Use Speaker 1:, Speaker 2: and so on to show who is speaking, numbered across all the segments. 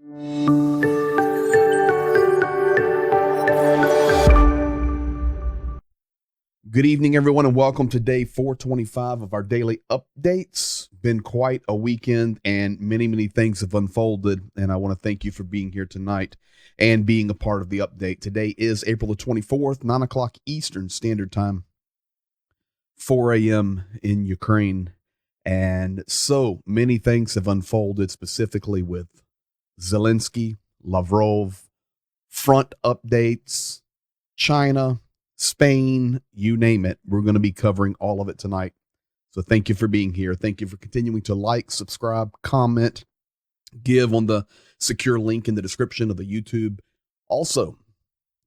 Speaker 1: Good evening, everyone, and welcome to day 425 of our daily updates. Been quite a weekend, and many things have unfolded, and I want to thank you for being here tonight and being a part of the update. Today is April the 24th, 9 o'clock Eastern Standard Time, 4 a.m. in Ukraine, and so many things have unfolded, specifically with Zelensky, Lavrov, front updates, China, Spain, you name it. We're going to be covering all of it tonight. So thank you for being here. Thank you for continuing to like, subscribe, comment, give on the secure link in the description of the YouTube. Also,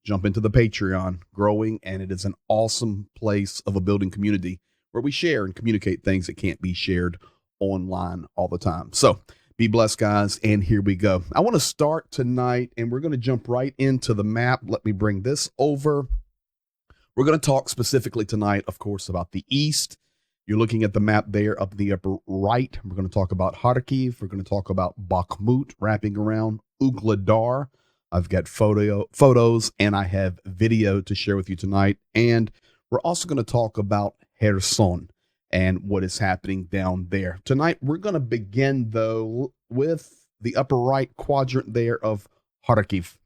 Speaker 1: jump into the Patreon, growing, and it is an awesome place of a building community where we share and communicate things that can't be shared online all the time. So be blessed, guys, and here we go. I want to start tonight, and we're going to jump right into the map. Let me bring this over. We're going to talk specifically tonight, of course, about the East. You're looking at the map there up in the upper right. We're going to talk about Kharkiv. We're going to talk about Bakhmut, wrapping around Ugledar. I've got photos, and I have video to share with you tonight. And we're also going to talk about Kherson and what is happening down there. Tonight, we're going to begin, though, with the upper right quadrant there of Kharkiv.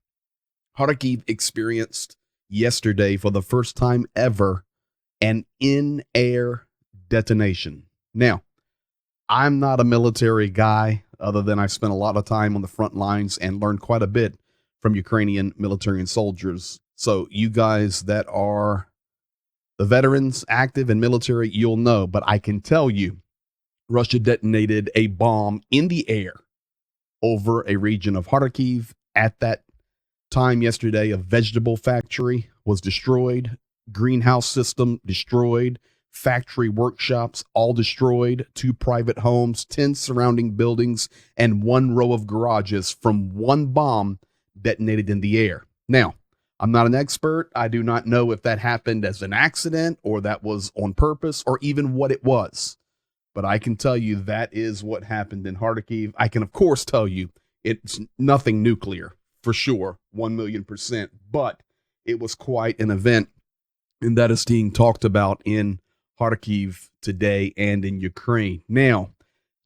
Speaker 1: Kharkiv experienced yesterday, for the first time ever, an in-air detonation. Now, I'm not a military guy, other than I spent a lot of time on the front lines and learned quite a bit from Ukrainian military and soldiers. So you guys that are the veterans, active and military, you'll know. But I can tell you, Russia detonated a bomb in the air over a region of Kharkiv. At that time yesterday, a vegetable factory was destroyed, greenhouse system destroyed, factory workshops all destroyed, 2 private homes, 10 surrounding buildings, and 1 row of garages from one bomb detonated in the air. Now, I'm not an expert. I do not know if that happened as an accident or that was on purpose or even what it was. But I can tell you that is what happened in Kharkiv. I can, of course, tell you it's nothing nuclear. For sure, 1,000,000%, but it was quite an event, and that is being talked about in Kharkiv today and in Ukraine. Now,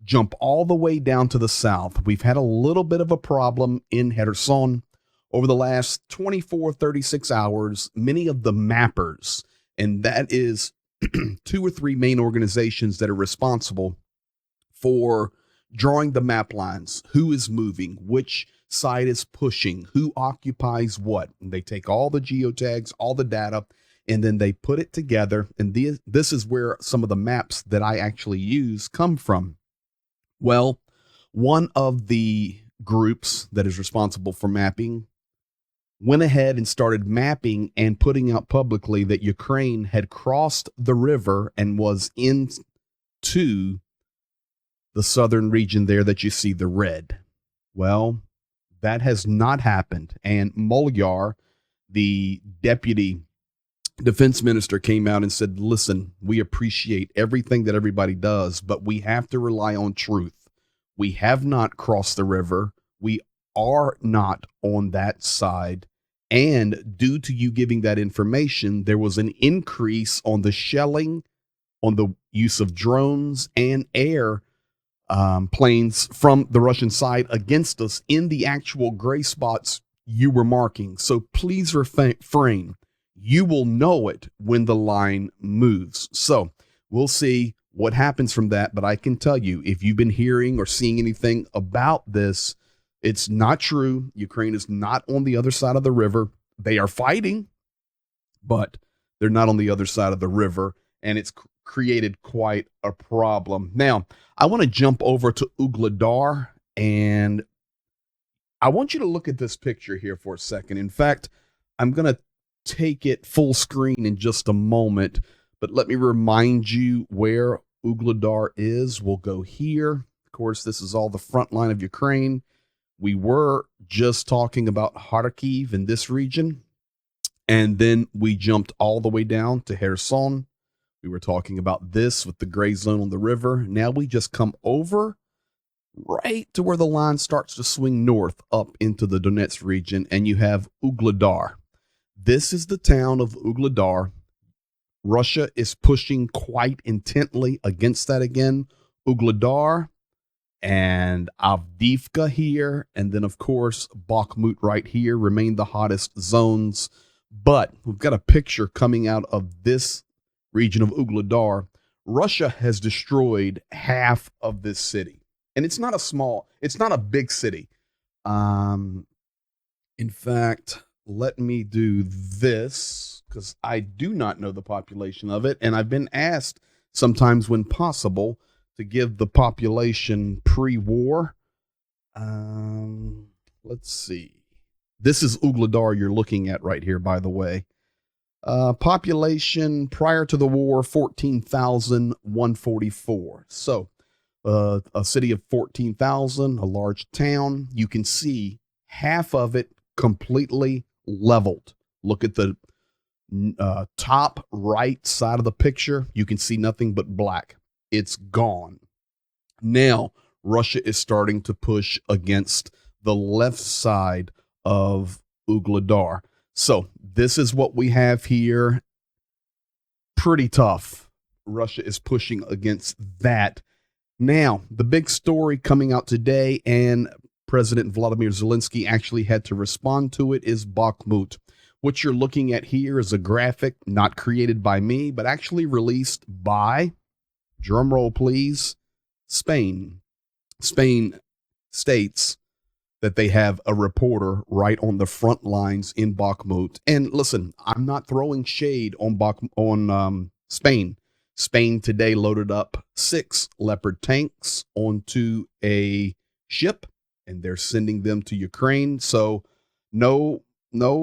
Speaker 1: jump all the way down to the south. We've had a little bit of a problem in Kherson over the last 24, 36 hours. Many of the mappers, and that is 2 or 3 main organizations that are responsible for drawing the map lines, who is moving, which side is pushing, who occupies what. And they take all the geotags, all the data, and then they put it together. And this is where some of the maps that I actually use come from. Well, one of the groups that is responsible for mapping went ahead and started mapping and putting out publicly that Ukraine had crossed the river and was into the southern region there that you see the red. Well, that has not happened. And Molyar, the deputy defense minister, came out and said, listen, we appreciate everything that everybody does, but we have to rely on truth. We have not crossed the river. We are not on that side. And due to you giving that information, there was an increase on the shelling, on the use of drones and air planes from the Russian side against us in the actual gray spots you were marking. So please refrain. You will know it when the line moves. So we'll see what happens from that. But I can tell you, if you've been hearing or seeing anything about this, it's not true. Ukraine is not on the other side of the river. They are fighting, but they're not on the other side of the river. And it's created quite a problem. Now, I want to jump over to Ugledar, and I want you to look at this picture here for a second. In fact, I'm going to take it full screen in just a moment, but let me remind you where Ugledar is. We'll go here. Of course, this is all the front line of Ukraine. We were just talking about Kharkiv in this region, and then we jumped all the way down to Kherson. We were talking about this with the gray zone on the river. Now we just come over right to where the line starts to swing north up into the Donetsk region, and you have Ugledar. This is the town of Ugledar. Russia is pushing quite intently against that again. Ugledar and Avdiivka here, and then, of course, Bakhmut right here remain the hottest zones. But we've got a picture coming out of this region of Ugledar. Russia has destroyed half of this city. And it's not a big city. In fact, let me do this because I do not know the population of it. And I've been asked sometimes when possible to give the population pre-war. Let's see. This is Ugledar you're looking at right here, by the way. Population prior to the war, 14,144. So a city of 14,000, a large town. You can see half of it completely leveled. Look at the top right side of the picture. You can see nothing but black. It's gone. Now, Russia is starting to push against the left side of Ugledar. So this is what we have here. Pretty tough. Russia is pushing against that. Now, the big story coming out today, and President Vladimir Zelensky actually had to respond to it, is Bakhmut. What you're looking at here is a graphic not created by me, but actually released by, drum roll please, Spain. Spain states that they have a reporter right on the front lines in Bakhmut. And listen, I'm not throwing shade on Spain. Spain today loaded up 6 Leopard tanks onto a ship, and they're sending them to Ukraine. So no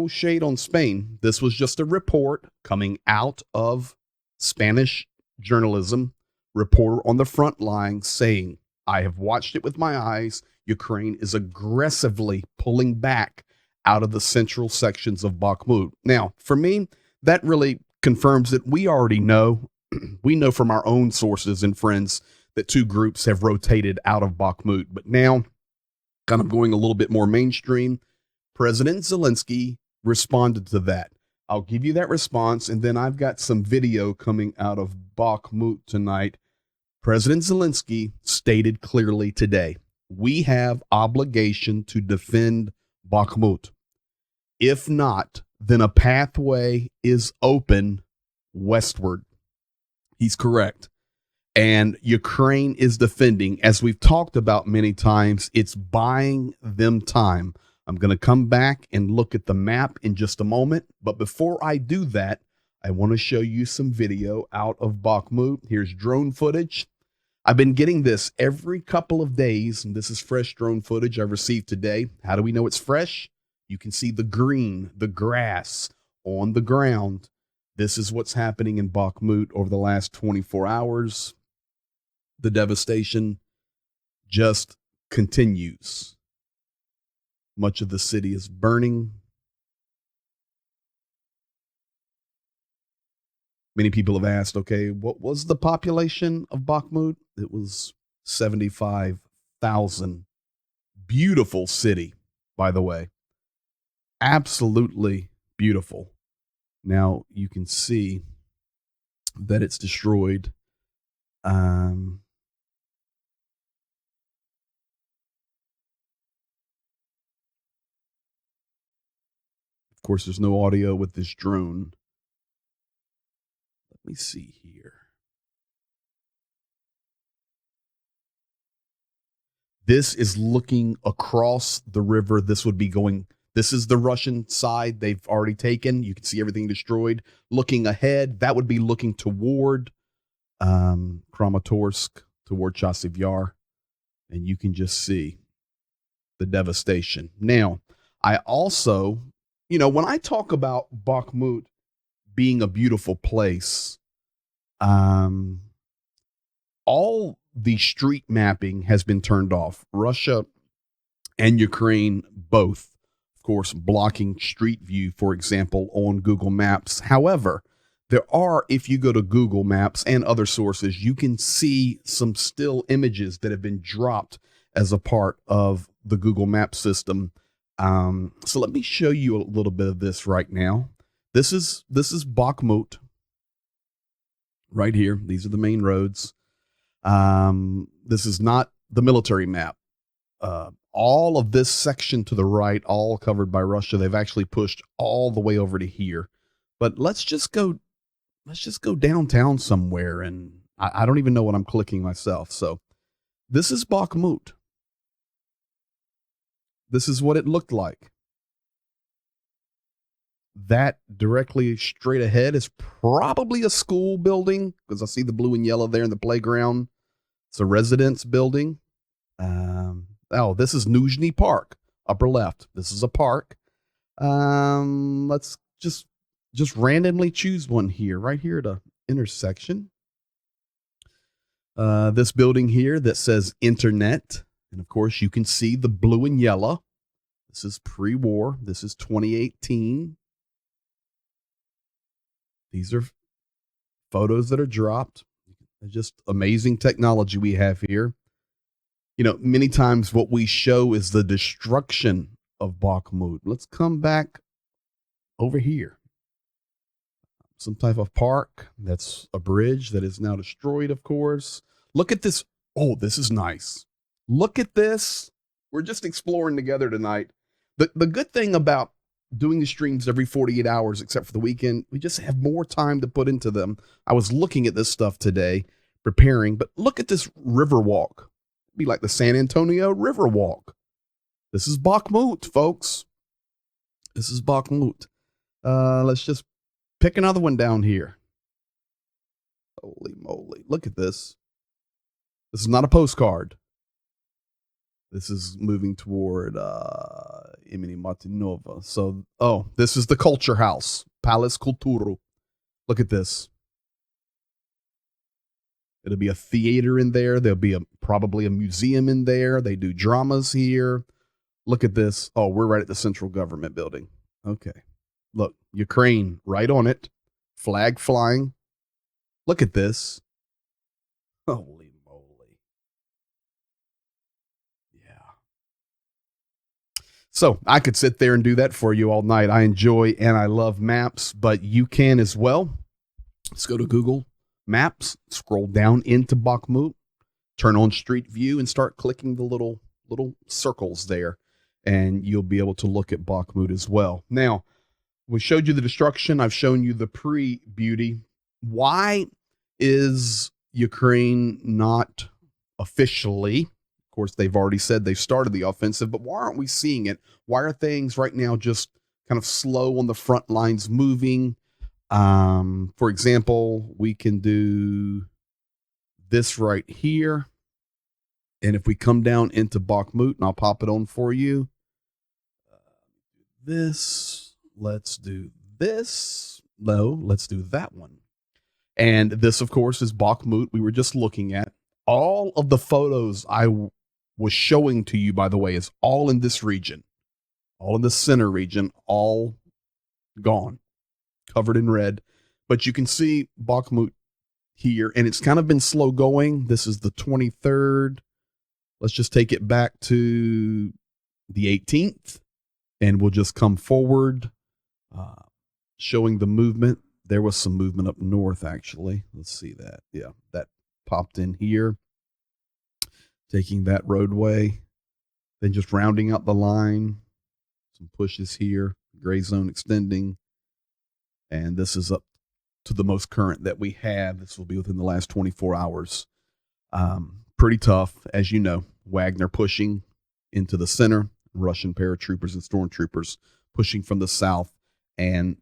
Speaker 1: shade on Spain. This was just a report coming out of Spanish journalism, reporter on the front line saying, I have watched it with my eyes. Ukraine is aggressively pulling back out of the central sections of Bakhmut. Now, for me, that really confirms that we already know. We know from our own sources and friends that 2 groups have rotated out of Bakhmut. But now, kind of going a little bit more mainstream, President Zelensky responded to that. I'll give you that response, and then I've got some video coming out of Bakhmut tonight. President Zelensky stated clearly today, we have obligation to defend Bakhmut. If not, then a pathway is open westward. He's correct. And Ukraine is defending. As we've talked about many times, it's buying them time. I'm going to come back and look at the map in just a moment. But before I do that, I want to show you some video out of Bakhmut. Here's drone footage. I've been getting this every couple of days, and this is fresh drone footage I received today. How do we know it's fresh? You can see the green, the grass on the ground. This is what's happening in Bakhmut over the last 24 hours. The devastation just continues. Much of the city is burning. Many people have asked, okay, what was the population of Bakhmut? It was 75,000. Beautiful city, by the way. Absolutely beautiful. Now you can see that it's destroyed. Of course, there's no audio with this drone. Let me see here. This is looking across the river. This is the Russian side they've already taken. You can see everything destroyed. Looking ahead, that would be looking toward Kramatorsk, toward Chasiv Yar. And you can just see the devastation. Now, I also, when I talk about Bakhmut being a beautiful place, all the street mapping has been turned off. Russia and Ukraine both, of course, blocking Street View, for example, on Google Maps. However, there are, if you go to Google Maps and other sources, you can see some still images that have been dropped as a part of the Google Maps system. So let me show you a little bit of this right now. This is Bakhmut right here. These are the main roads. This is not the military map. All of this section to the right, all covered by Russia. They've actually pushed all the way over to here. But let's just go downtown somewhere, and I don't even know what I'm clicking myself. So this is Bakhmut. This is what it looked like. That directly straight ahead is probably a school building, because I see the blue and yellow there in the playground. It's a residence building. This is Nuzhny Park, upper left. This is a park. Let's just randomly choose one here, right here at a intersection. This building here that says Internet. And of course, you can see the blue and yellow. This is pre-war. This is 2018. These are photos that are dropped. Just amazing technology we have here. You know, many times what we show is the destruction of Bakhmut. Let's come back over here. Some type of park. That's a bridge that is now destroyed, of course. Look at this. Oh, this is nice. Look at this. We're just exploring together tonight. The good thing about doing the streams every 48 hours, except for the weekend, we just have more time to put into them. I was looking at this stuff today, preparing, but look at this river walk. It'd be like the San Antonio River Walk. This is Bakhmut, folks. This is Bakhmut. Let's just pick another one down here. Holy moly. Look at this. This is not a postcard. This is moving toward Imeni Martinova. So, this is the Culture House, Palace Kulturu. Look at this. It'll be a theater in there. There'll be probably a museum in there. They do dramas here. Look at this. Oh, we're right at the central government building. Okay. Look, Ukraine right on it. Flag flying. Look at this. Holy moly. Yeah. So I could sit there and do that for you all night. I enjoy and I love maps, but you can as well. Let's go to Google Maps, scroll down into Bakhmut, turn on Street View, and start clicking the little circles there, and you'll be able to look at Bakhmut as well. Now, we showed you the destruction. I've shown you the pre-beauty. Why is Ukraine not officially, of course, they've already said they've started the offensive, but why aren't we seeing it? Why are things right now just kind of slow on the front lines moving? For example, we can do this right here. And if we come down into Bakhmut, and I'll pop it on for you. Let's do this. No, let's do that one. And this, of course, is Bakhmut. We were just looking at. All of the photos I was showing to you, by the way, is all in this region. All in the center region, all gone. Covered in red, but you can see Bakhmut here, and it's kind of been slow going. This is the 23rd. Let's just take it back to the 18th, and we'll just come forward, showing the movement. There was some movement up north, actually. Let's see that. Yeah, that popped in here, taking that roadway, then just rounding out the line. Some pushes here, gray zone extending. And this is up to the most current that we have. This will be within the last 24 hours. Pretty tough, as you know. Wagner pushing into the center, Russian paratroopers and stormtroopers pushing from the south and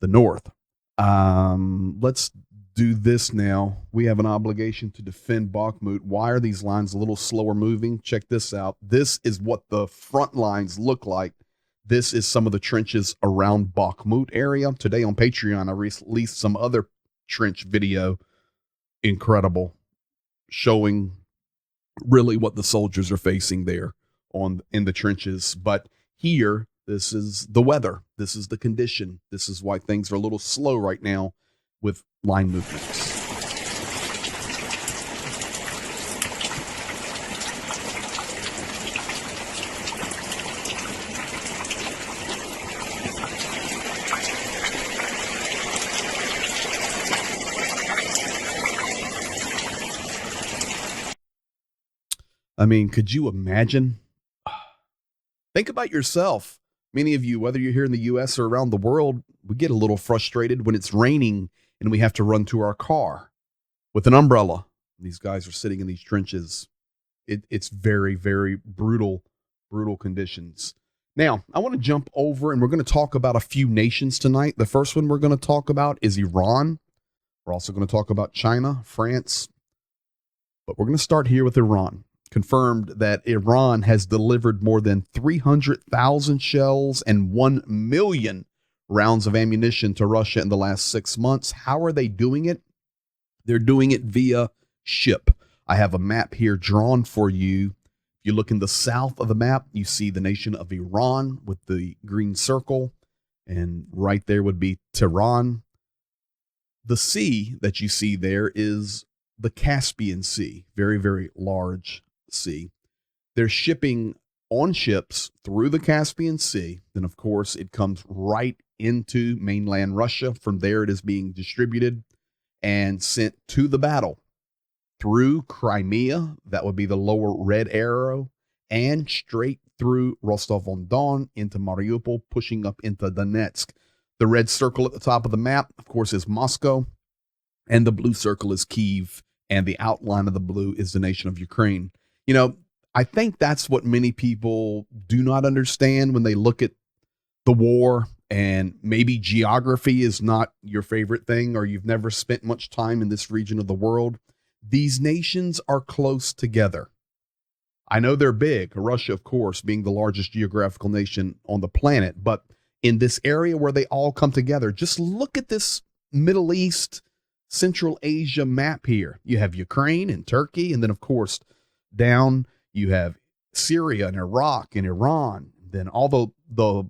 Speaker 1: the north. Let's do this now. We have an obligation to defend Bakhmut. Why are these lines a little slower moving? Check this out. This is what the front lines look like. This is some of the trenches around Bakhmut area. Today on Patreon, I released some other trench video. Incredible. Showing really what the soldiers are facing there in the trenches. But here, this is the weather. This is the condition. This is why things are a little slow right now with line movements. I mean, could you imagine? Think about yourself. Many of you, whether you're here in the U.S. or around the world, we get a little frustrated when it's raining and we have to run to our car with an umbrella. These guys are sitting in these trenches. It's very, very brutal conditions. Now, I want to jump over and we're going to talk about a few nations tonight. The first one we're going to talk about is Iran. We're also going to talk about China, France, but we're going to start here with Iran. Confirmed that Iran has delivered more than 300,000 shells and 1 million rounds of ammunition to Russia in the last 6 months. How are they doing it? They're doing it via ship. I have a map here drawn for you. If you look in the south of the map, you see the nation of Iran with the green circle, and right there would be Tehran. The sea that you see there is the Caspian Sea, very, very large sea. They're shipping on ships through the Caspian Sea. Then, of course, it comes right into mainland Russia. From there, it is being distributed and sent to the battle through Crimea. That would be the lower red arrow, and straight through Rostov-on-Don into Mariupol, pushing up into Donetsk. The red circle at the top of the map, of course, is Moscow, and the blue circle is Kyiv, and the outline of the blue is the nation of Ukraine. You know, I think that's what many people do not understand when they look at the war, and maybe geography is not your favorite thing, or you've never spent much time in this region of the world. These nations are close together. I know they're big, Russia, of course, being the largest geographical nation on the planet, but in this area where they all come together, just look at this Middle East, Central Asia map here. You have Ukraine and Turkey, and then, of course, down you have Syria and Iraq and Iran. Then all the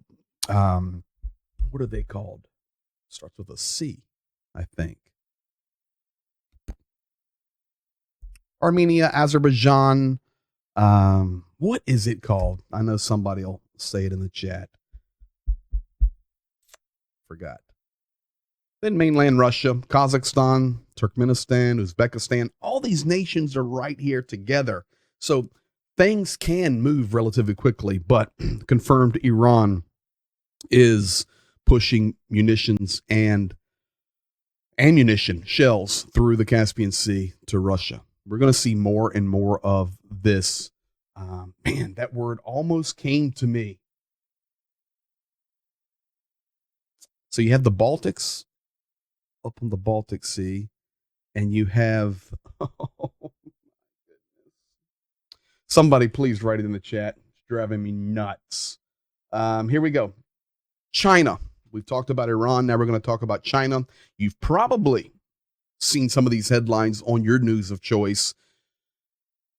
Speaker 1: what are they called? Starts with a C, I think. Armenia, Azerbaijan. What is it called? I know somebody will say it in the chat. Forgot. Then mainland Russia, Kazakhstan, Turkmenistan, Uzbekistan. All these nations are right here together. So things can move relatively quickly, but confirmed Iran is pushing munitions and ammunition shells through the Caspian Sea to Russia. We're going to see more and more of this. Man, that word almost came to me. So you have the Baltics up on the Baltic Sea, and you have somebody please write it in the chat. It's driving me nuts. Here we go. China. We've talked about Iran. Now we're going to talk about China. You've probably seen some of these headlines on your news of choice.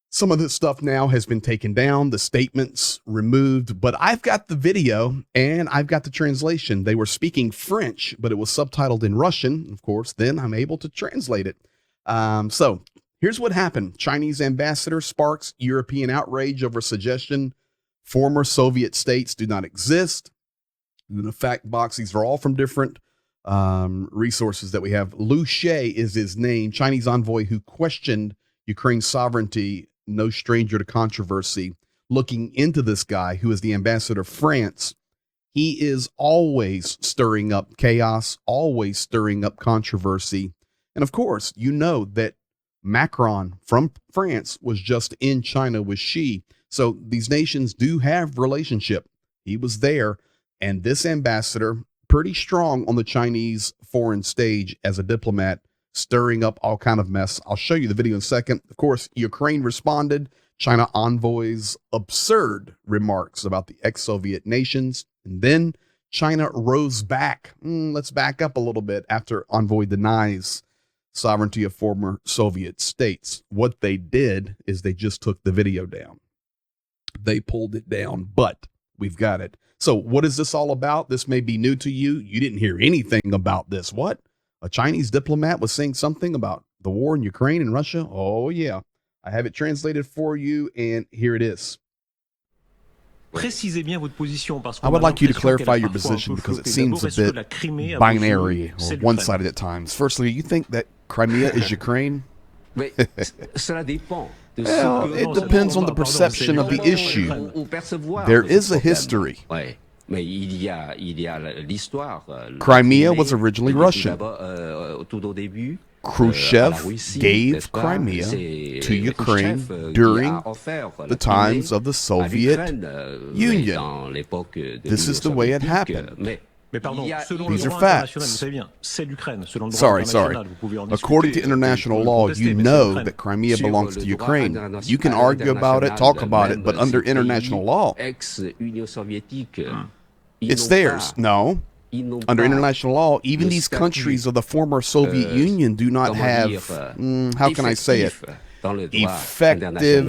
Speaker 1: Some of this stuff now has been taken down, the statements removed, but I've got the video and I've got the translation. They were speaking French, but it was subtitled in Russian, of course. Then I'm able to translate it. So here's what happened. Chinese ambassador sparks European outrage over suggestion former Soviet states do not exist. In the fact box, these are all from different resources that we have. Liu She is his name, Chinese envoy who questioned Ukraine's sovereignty, no stranger to controversy. Looking into this guy who is the ambassador of France, he is always stirring up chaos, always stirring up controversy. And of course, you know that Macron from France was just in China with Xi. So these nations do have relationship. He was there, and this ambassador, pretty strong on the Chinese foreign stage as a diplomat, stirring up all kind of mess. I'll show you the video in a second. Of course, Ukraine responded. China envoys absurd remarks about the ex-Soviet nations. And then China rose back. Let's back up a little bit after envoy denies sovereignty of former Soviet states. What they did is they just took the video down. They pulled it down, but we've got it. So what is this all about? This may be new to you. You didn't hear anything about this. What? A Chinese diplomat was saying something about the war in Ukraine and Russia? Oh, yeah. I have it translated for you, and here it is. I would like you to clarify your position because it seems a bit binary or one-sided at times. Firstly, you think that Crimea is Ukraine? Well, it depends on the perception of the issue. There is a history. Crimea was originally Russian. Khrushchev gave Crimea to Ukraine during the times of the Soviet Union. This is the way it happened. These are facts. Sorry. According to international law, you know that Crimea belongs to Ukraine. You can argue about it, talk about it, but under international law, it's theirs. No. Under international law, even these countries of the former Soviet Union do not have, how can I say it, effective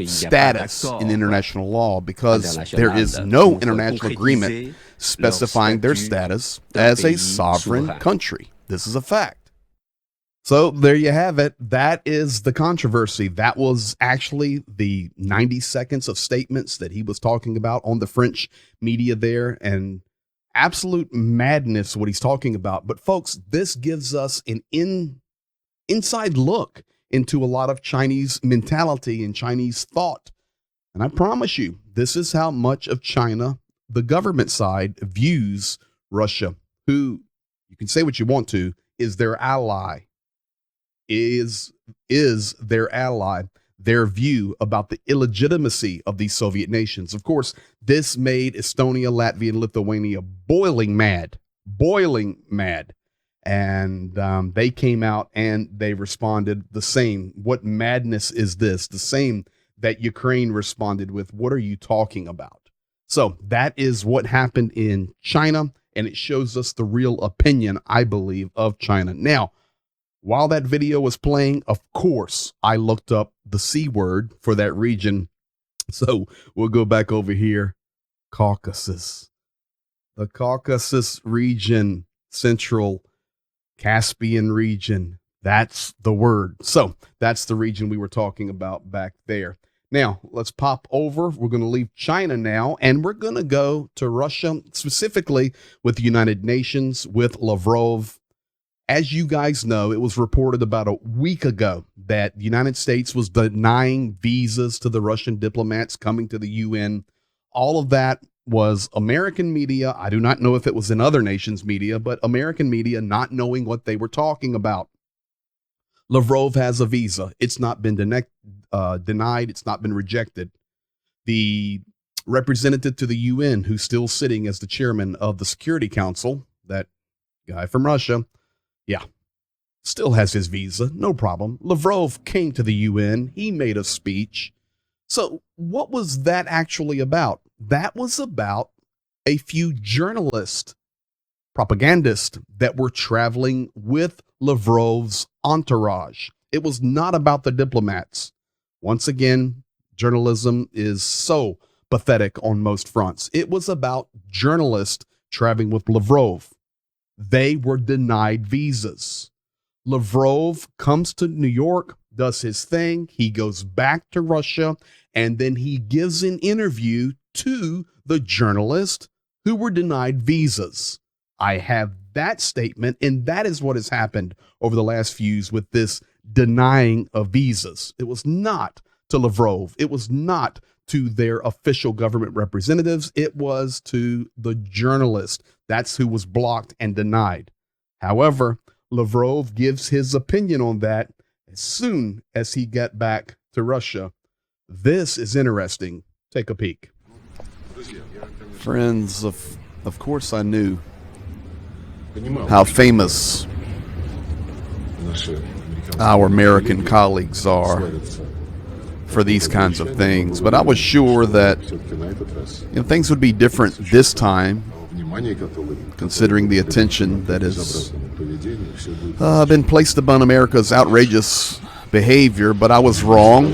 Speaker 1: status in international law, because there is no international agreement specifying their status as a sovereign country. This is a fact. So there you have it. That is the controversy. That was actually the 90 seconds of statements that he was talking about on the French media there, and absolute madness what he's talking about. But folks, this gives us an inside look into a lot of Chinese mentality and Chinese thought. And I promise you, this is how much of China the government side views Russia, who, you can say what you want to, is their ally, is their ally. Their view about the illegitimacy of these Soviet nations. Of course, this made Estonia, Latvia, and Lithuania boiling mad. And they came out and they responded the same. What madness is this? The same that Ukraine responded with. What are you talking about? So that is what happened in China, and it shows us the real opinion, I believe, of China. Now, while that video was playing, of course, I looked up the C word for that region. So we'll go back over here. Caucasus. The Caucasus region, Central Caspian region. That's the word. So that's the region we were talking about back there. Now, let's pop over. We're going to leave China now, and we're going to go to Russia, specifically with the United Nations, with Lavrov. As you guys know, it was reported about a week ago that the United States was denying visas to the Russian diplomats coming to the UN. All of that was American media. I do not know if it was in other nations' media, but American media not knowing what they were talking about. Lavrov has a visa. It's not been denied. It's not been rejected. The representative to the UN, who's still sitting as the chairman of the Security Council, that guy from Russia, yeah, still has his visa, no problem. Lavrov came to the UN. He made a speech. So what was that actually about? That was about a few journalists, propagandists that were traveling with Lavrov's entourage. It was not about the diplomats. Once again, journalism is so pathetic on most fronts. It was about journalists traveling with Lavrov. They were denied visas. Lavrov comes to New York, does his thing. He goes back to Russia, and then he gives an interview to the journalists who were denied visas. I have that statement, and that is what has happened over the last few years with this denying of visas. It was not to Lavrov. It was not to their official government representatives. It was to the journalist. That's who was blocked and denied. However, Lavrov gives his opinion on that as soon as he got back to Russia. This is interesting. Take a peek. Friends, of course I knew how famous our American colleagues are for these kinds of things, but I was sure that things would be different this time, considering the attention that has been placed upon America's outrageous behavior. But I was wrong.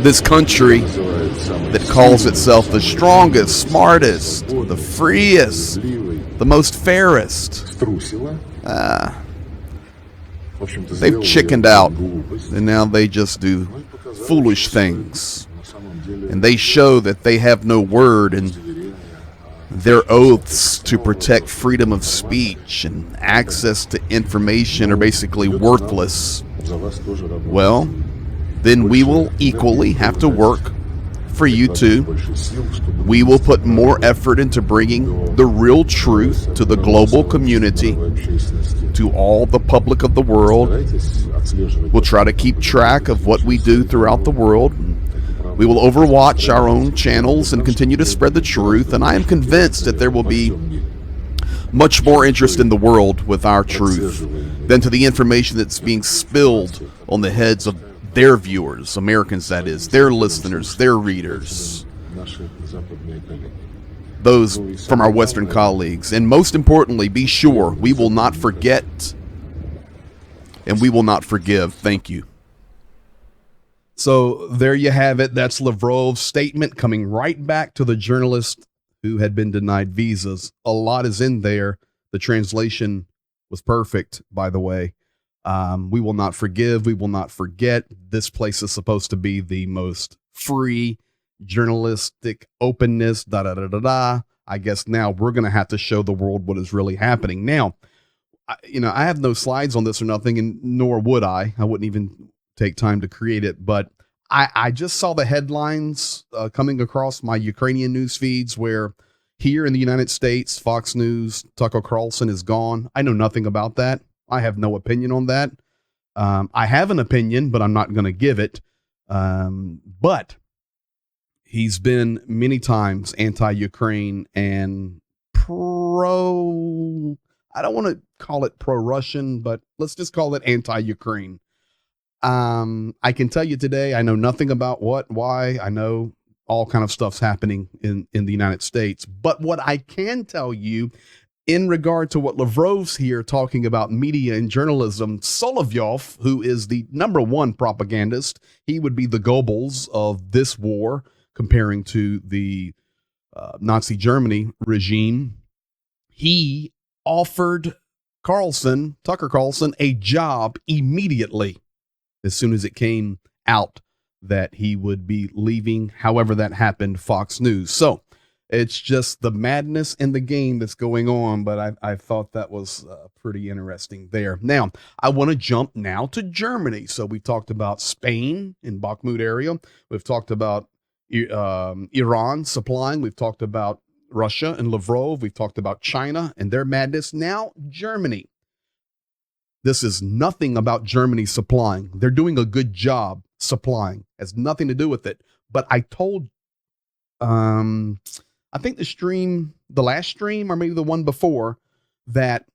Speaker 1: This country that calls itself the strongest, smartest, the freest, the most fairest, they've chickened out, and now they just do foolish things, and they show that they have no word, and their oaths to protect freedom of speech and access to information are basically worthless. Well, then we will equally have to work for you too. We will put more effort into bringing the real truth to the global community, to all the public of the world. We'll try to keep track of what we do throughout the world. We will overwatch our own channels and continue to spread the truth. And I am convinced that there will be much more interest in the world with our truth than to the information that's being spilled on the heads of their viewers, Americans that is, their listeners, their readers, those from our Western colleagues. And most importantly, be sure we will not forget and we will not forgive. Thank you. So there you have it. That's Lavrov's statement coming right back to the journalist who had been denied visas. A lot is in there. The translation was perfect, by the way. We will not forgive. We will not forget. This place is supposed to be the most free, journalistic openness, I guess now we're going to have to show the world what is really happening. Now, I have no slides on this or nothing, and nor would I. I wouldn't even take time to create it. But I just saw the headlines coming across my Ukrainian news feeds where here in the United States, Fox News, Tucker Carlson is gone. I know nothing about that. I have no opinion on that. I have an opinion, but I'm not going to give it. But he's been many times anti-Ukraine and I don't want to call it pro-Russian, but let's just call it anti-Ukraine. I can tell you today, I know nothing about why. I know all kind of stuff's happening in the United States. But what I can tell you in regard to what Lavrov's here talking about media and journalism, Solovyov, who is the #1 propagandist, he would be the Goebbels of this war, comparing to the Nazi Germany regime. He offered Tucker Carlson, a job immediately as soon as it came out that he would be leaving, however that happened, Fox News. So it's just the madness in the game that's going on, but I thought that was pretty interesting there. Now, I want to jump now to Germany. So we talked about Spain in Bakhmut area. We've talked about Iran supplying. We've talked about Russia and Lavrov. We've talked about China and their madness. Now, Germany. This is nothing about Germany supplying. They're doing a good job supplying. Has nothing to do with it. But I told, I think the last stream, or maybe the one before, that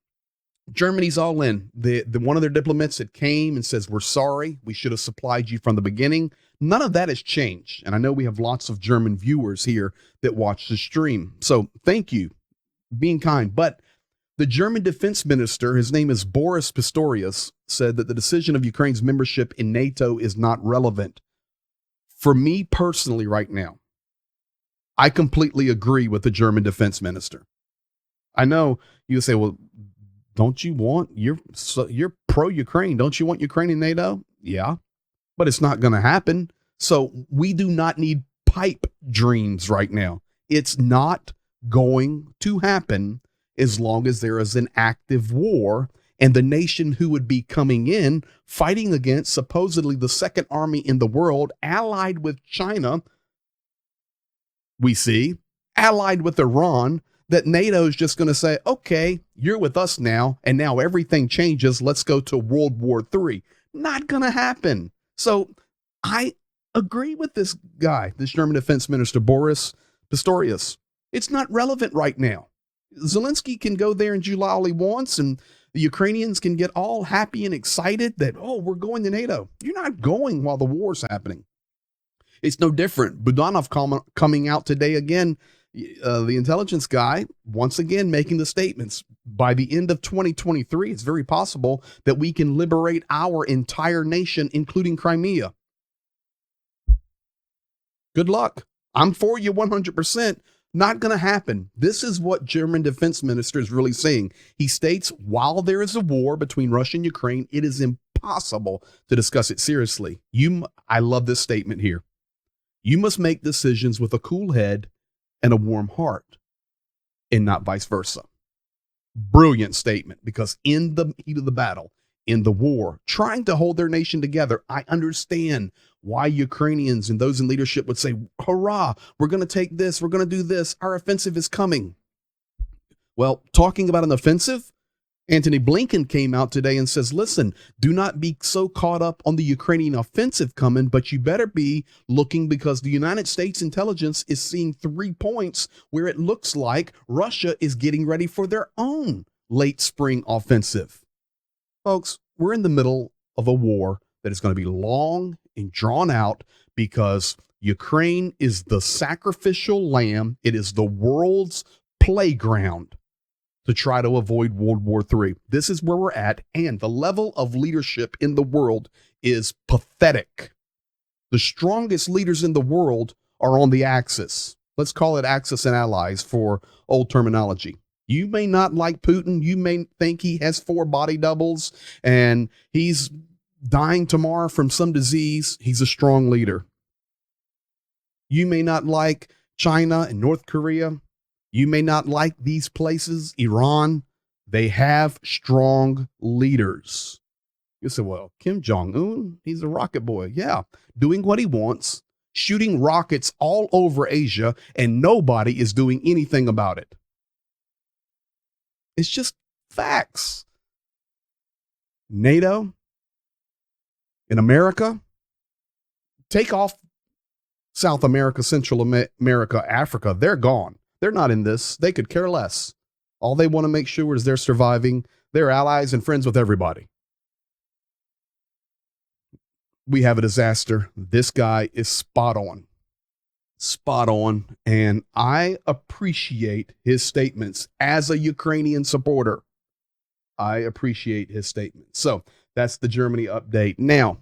Speaker 1: Germany's all in. The one of their diplomats that came and says, we're sorry, we should have supplied you from the beginning. None of that has changed. And I know we have lots of German viewers here that watch the stream. So thank you, being kind. But the German defense minister, his name is Boris Pistorius, said that the decision of Ukraine's membership in NATO is not relevant. For me personally right now, I completely agree with the German defense minister. I know you say, well, don't you want, you're pro-Ukraine. Don't you want Ukraine in NATO? Yeah, but it's not going to happen. So we do not need pipe dreams right now. It's not going to happen as long as there is an active war, and the nation who would be coming in fighting against supposedly the second army in the world, allied with China, we see, allied with Iran, that NATO is just going to say, okay, you're with us now, and now everything changes. Let's go to World War III. Not going to happen. So I agree with this guy, this German defense minister, Boris Pistorius. It's not relevant right now. Zelensky can go there in July all he wants, and the Ukrainians can get all happy and excited that, oh, we're going to NATO. You're not going while the war's happening. It's no different. Budanov coming out today again, the intelligence guy, once again making the statements. By the end of 2023, it's very possible that we can liberate our entire nation, including Crimea. Good luck. I'm for you 100%. Not going to happen. This is what German defense minister is really saying. He states, while there is a war between Russia and Ukraine, it is impossible to discuss it seriously. I love this statement here. You must make decisions with a cool head and a warm heart, and not vice versa. Brilliant statement, because in the heat of the battle, in the war, trying to hold their nation together, I understand why Ukrainians and those in leadership would say, hurrah, we're going to take this, we're going to do this, our offensive is coming. Well, talking about an offensive, Antony Blinken came out today and says, listen, do not be so caught up on the Ukrainian offensive coming, but you better be looking, because the United States intelligence is seeing 3 points where it looks like Russia is getting ready for their own late spring offensive. Folks, we're in the middle of a war that is going to be long and drawn out, because Ukraine is the sacrificial lamb. It is the world's playground to try to avoid World War III. This is where we're at, and the level of leadership in the world is pathetic. The strongest leaders in the world are on the Axis. Let's call it Axis and allies for old terminology. You may not like Putin. You may think he has 4 body doubles and he's dying tomorrow from some disease. He's a strong leader. You may not like China and North Korea. You may not like these places, Iran. They have strong leaders. You say, well, Kim Jong-un, he's a rocket boy. Yeah, doing what he wants, shooting rockets all over Asia, and nobody is doing anything about it. It's just facts. NATO in America, take off South America, Central America, Africa. They're gone. They're not in this. They could care less. All they want to make sure is they're surviving. They're allies and friends with everybody. We have a disaster. This guy is spot on. Spot on. And I appreciate his statements as a Ukrainian supporter. I appreciate his statements. So that's the Germany update. Now,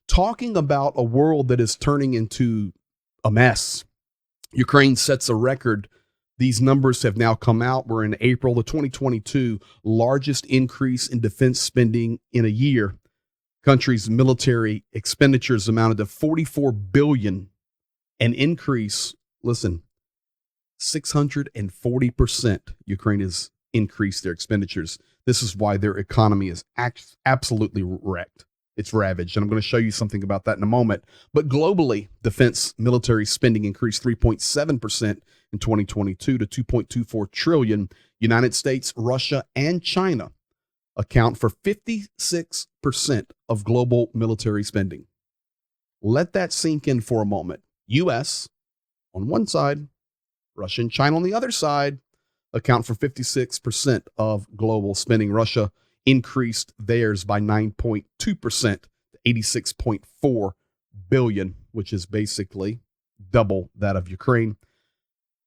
Speaker 1: talking about a world that is turning into a mess. Ukraine sets a record. These numbers have now come out. We're in April, the 2022 largest increase in defense spending in a year. Country's military expenditures amounted to $44 billion, an increase, listen, 640%. Ukraine has increased their expenditures. This is why their economy is absolutely wrecked. It's ravaged. And I'm going to show you something about that in a moment. But globally, defense military spending increased 3.7% in 2022 to $2.24 trillion. United States, Russia, and China account for 56% of global military spending. Let that sink in for a moment. U.S. on one side, Russia and China on the other side account for 56% of global spending. Russia increased theirs by 9.2% to $86.4 billion, which is basically double that of Ukraine.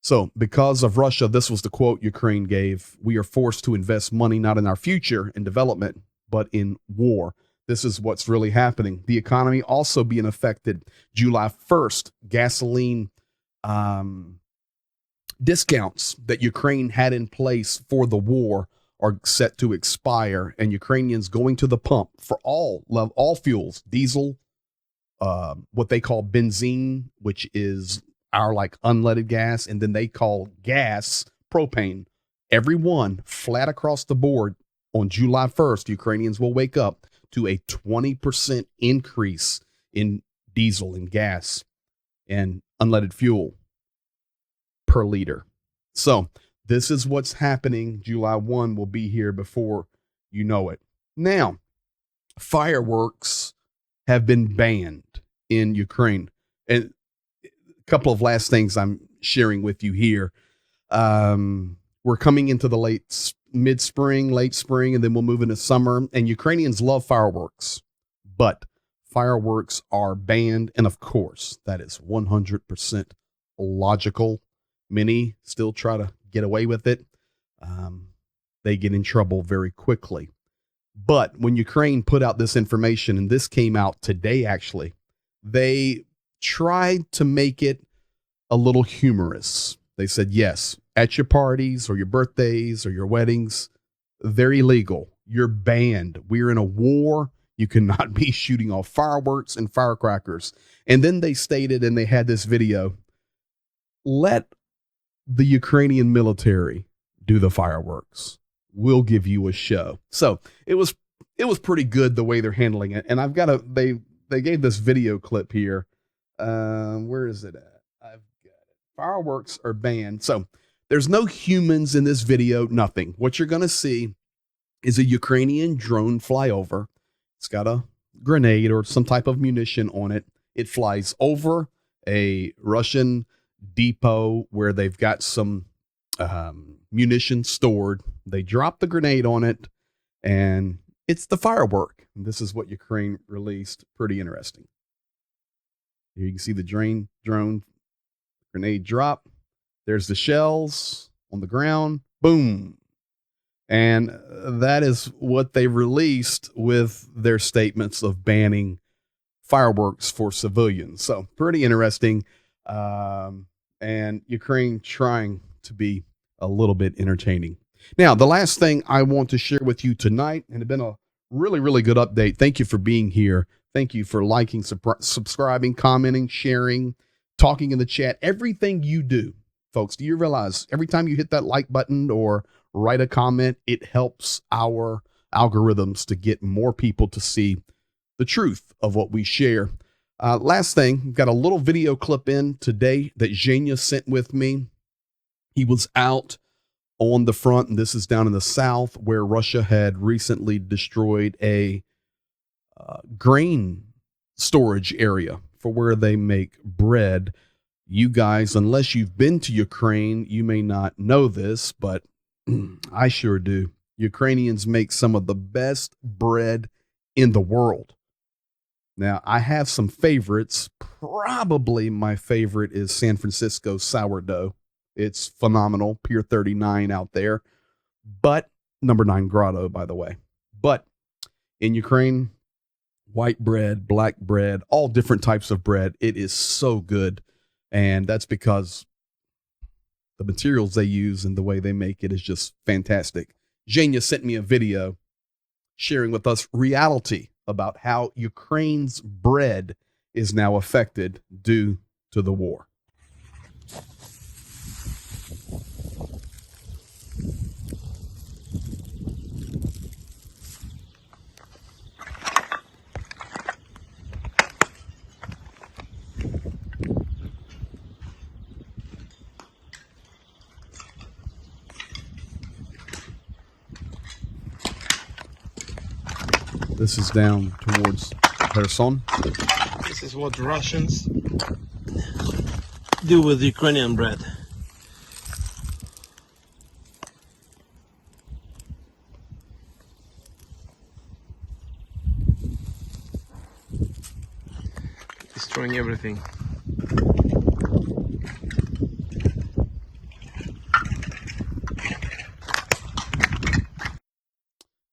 Speaker 1: So because of Russia, this was the quote Ukraine gave: "We are forced to invest money not in our future and development, but in war." This is what's really happening. The economy also being affected. July 1st, gasoline discounts that Ukraine had in place for the war are set to expire, and Ukrainians going to the pump for all fuels, diesel, what they call benzene, which is our like unleaded gas, and then they call gas propane. Everyone flat across the board on July 1st, Ukrainians will wake up to a 20% increase in diesel and gas and unleaded fuel per liter. So this is what's happening. July 1 will be here before you know it. Now, fireworks have been banned in Ukraine. And a couple of last things I'm sharing with you here. We're coming into the mid-spring, late spring, and then we'll move into summer. And Ukrainians love fireworks, but fireworks are banned. And of course, that is 100% logical. Many still try to get away with it. They get in trouble very quickly. But when Ukraine put out this information, and this came out today, actually, they tried to make it a little humorous. They said, yes, at your parties or your birthdays or your weddings, they're illegal. You're banned. We're in a war. You cannot be shooting off fireworks and firecrackers. And then they stated, and they had this video, let the Ukrainian military do the fireworks. We'll give you a show. So it was pretty good the way they're handling it. And they they gave this video clip here. Where is it at? I've got it. Fireworks are banned. So there's no humans in this video, nothing. What you're going to see is a Ukrainian drone fly over. It's got a grenade or some type of munition on it. It flies over a Russian depot where they've got some munition stored. They drop the grenade on it, and it's the firework. And this is what Ukraine released. Pretty interesting. Here you can see the drone grenade drop. There's the shells on the ground. Boom. And that is what they released with their statements of banning fireworks for civilians. So pretty interesting. And Ukraine trying to be a little bit entertaining. Now, the last thing I want to share with you tonight, and it's been a really, really good update. Thank you for being here. Thank you for liking, subscribing, commenting, sharing, talking in the chat. Everything you do, folks, do you realize every time you hit that like button or write a comment, it helps our algorithms to get more people to see the truth of what we share. Last thing, we've got a little video clip in today that Zhenya sent with me. He was out on the front, and this is down in the south where Russia had recently destroyed a grain storage area for where they make bread. You guys, unless you've been to Ukraine, you may not know this, but I sure do. Ukrainians make some of the best bread in the world. Now, I have some favorites. Probably my favorite is San Francisco sourdough. It's phenomenal. Pier 39 out there. But number 9 Grotto, by the way. But in Ukraine, white bread, black bread, all different types of bread. It is so good. And that's because the materials they use and the way they make it is just fantastic. Zhenya sent me a video sharing with us reality about how Ukraine's bread is now affected due to the war. This is down towards Kherson.
Speaker 2: This is what Russians do with Ukrainian bread. Destroying everything.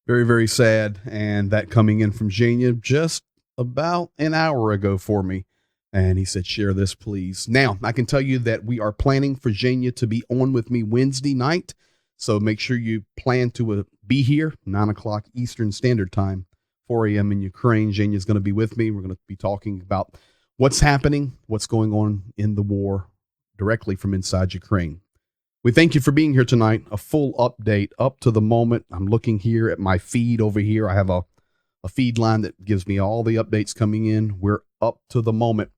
Speaker 1: Very, very sad. And that coming in from Zhenya just about an hour ago for me. And he said, share this, please. Now, I can tell you that we are planning for Zhenya to be on with me Wednesday night. So make sure you plan to be here, 9 o'clock Eastern Standard Time, 4 a.m. in Ukraine. Zhenya is going to be with me. We're going to be talking about what's happening, what's going on in the war directly from inside Ukraine. We thank you for being here tonight. A full update up to the moment. I'm looking here at my feed over here. I have a feed line that gives me all the updates coming in. We're up to the moment.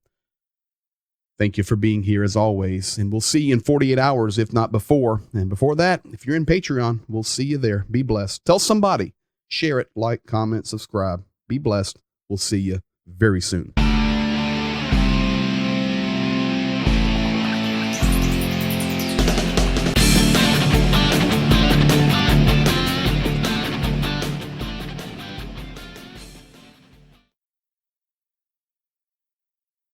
Speaker 1: Thank you for being here as always. And we'll see you in 48 hours, if not before. And before that, if you're in Patreon, we'll see you there. Be blessed. Tell somebody. Share it, like, comment, subscribe. Be blessed. We'll see you very soon.